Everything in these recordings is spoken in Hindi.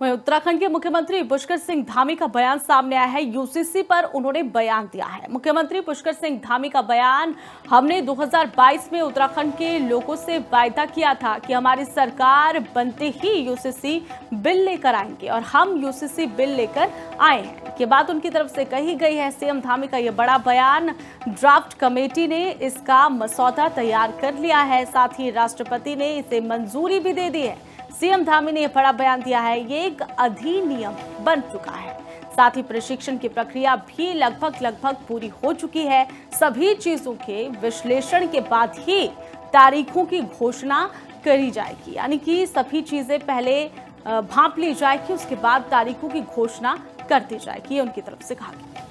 वहीं उत्तराखंड के मुख्यमंत्री पुष्कर सिंह धामी का बयान सामने आया है। यूसीसी पर उन्होंने बयान दिया है। मुख्यमंत्री पुष्कर सिंह धामी का बयान, हमने 2022 में उत्तराखंड के लोगों से वायदा किया था कि हमारी सरकार बनते ही यूसीसी बिल लेकर आएंगे और हम यूसीसी बिल लेकर आए हैं, ये बात उनकी तरफ से कही गई है। सीएम धामी का ये बड़ा बयान, ड्राफ्ट कमेटी ने इसका मसौदा तैयार कर लिया है, साथ ही राष्ट्रपति ने इसे मंजूरी भी दे दी है। सीएम धामी ने यह बड़ा बयान दिया है, ये एक अधिनियम बन चुका है। साथ ही प्रशिक्षण की प्रक्रिया भी लगभग पूरी हो चुकी है। सभी चीजों के विश्लेषण के बाद ही तारीखों की घोषणा करी जाएगी, यानी कि सभी चीजें पहले भांप ली जाएगी, उसके बाद तारीखों की घोषणा कर दी जाएगी, ये उनकी तरफ से कहा गया।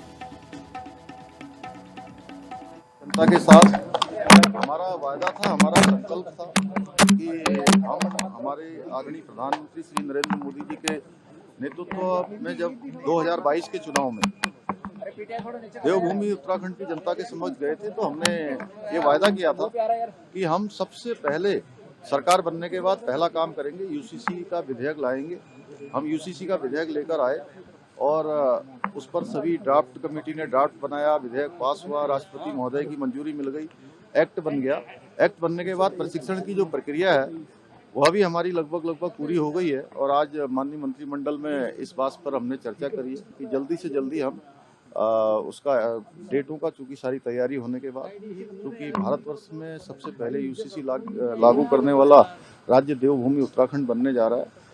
जनता के साथ हमारा वायदा था, हमारा संकल्प था कि हम हमारे आदरणीय प्रधानमंत्री श्री नरेंद्र मोदी जी के नेतृत्व में जब 2022 के चुनाव में देवभूमि उत्तराखंड की जनता के समक्ष गए थे, तो हमने ये वायदा किया था कि हम सबसे पहले सरकार बनने के बाद पहला काम करेंगे, यूसीसी का विधेयक लाएंगे। हम यूसीसी का विधेयक लेकर आए और उस पर सभी ड्राफ्ट कमेटी ने ड्राफ्ट बनाया, विधेयक पास हुआ, राष्ट्रपति महोदय की मंजूरी मिल गई, एक्ट बन गया। एक्ट बनने के बाद प्रशिक्षण की जो प्रक्रिया है वह भी हमारी लगभग पूरी हो गई है और आज माननीय मंत्रिमंडल में इस बात पर हमने चर्चा करी है कि जल्दी से जल्दी हम उसका डेटों का चूंकि सारी तैयारी होने के बाद, क्योंकि भारतवर्ष में सबसे पहले यूसीसी लागू करने वाला राज्य देवभूमि उत्तराखंड बनने जा रहा है।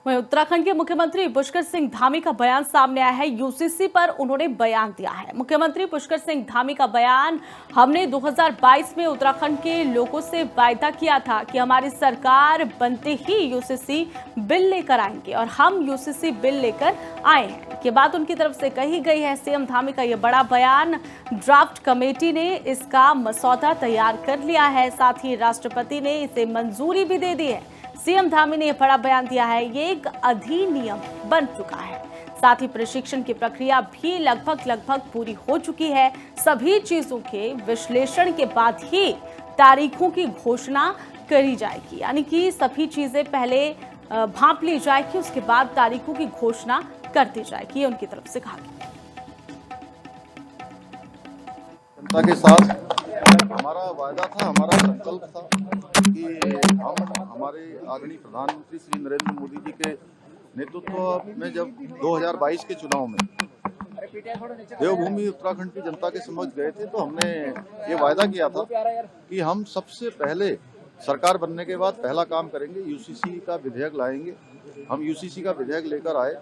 वहीं उत्तराखंड के मुख्यमंत्री पुष्कर सिंह धामी का बयान सामने आया है। यूसीसी पर उन्होंने बयान दिया है। मुख्यमंत्री पुष्कर सिंह धामी का बयान, हमने 2022 में उत्तराखंड के लोगों से वायदा किया था कि हमारी सरकार बनते ही यूसीसी बिल लेकर आएंगे और हम यूसीसी बिल लेकर आए हैं, ये बात उनकी तरफ से कही गई है। सीएम धामी का ये बड़ा बयान, ड्राफ्ट कमेटी ने इसका मसौदा तैयार कर लिया है, साथ ही राष्ट्रपति ने इसे मंजूरी भी दे दी है। सीएम धामी ने यह बड़ा बयान दिया है, ये एक अधिनियम बन चुका है। साथ ही प्रशिक्षण की प्रक्रिया भी लगभग पूरी हो चुकी है। सभी चीजों के विश्लेषण के बाद ही तारीखों की घोषणा करी जाएगी, यानी कि सभी चीजें पहले भांप ली जाएगी, उसके बाद तारीखों की घोषणा कर दी जाएगी, ये उनकी तरफ से कहा गया। जनता के साथ हमारा वायदा था, हमारा संकल्प था कि हम हमारे आदरणीय प्रधानमंत्री श्री नरेंद्र मोदी जी के नेतृत्व में जब 2022 के चुनाव में देवभूमि उत्तराखंड की जनता के समक्ष गए थे, तो हमने ये वायदा किया था कि हम सबसे पहले सरकार बनने के बाद पहला काम करेंगे, यूसीसी का विधेयक लाएंगे। हम यूसीसी का विधेयक लेकर आए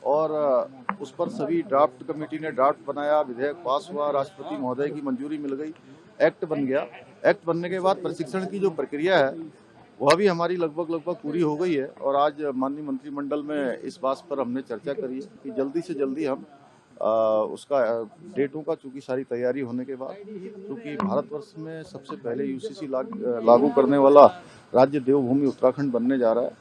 और उस पर सभी ड्राफ्ट कमेटी ने ड्राफ्ट बनाया, विधेयक पास हुआ, राष्ट्रपति महोदय की मंजूरी मिल गई, एक्ट बन गया। एक्ट बनने के बाद प्रशिक्षण की जो प्रक्रिया है वह भी हमारी लगभग पूरी हो गई है और आज माननीय मंत्रिमंडल में इस बात पर हमने चर्चा करी है कि जल्दी से जल्दी हम उसका डेटों का चूंकि सारी तैयारी होने के बाद, क्योंकि भारतवर्ष में सबसे पहले यूसीसी लागू करने वाला राज्य देवभूमि उत्तराखंड बनने जा रहा है।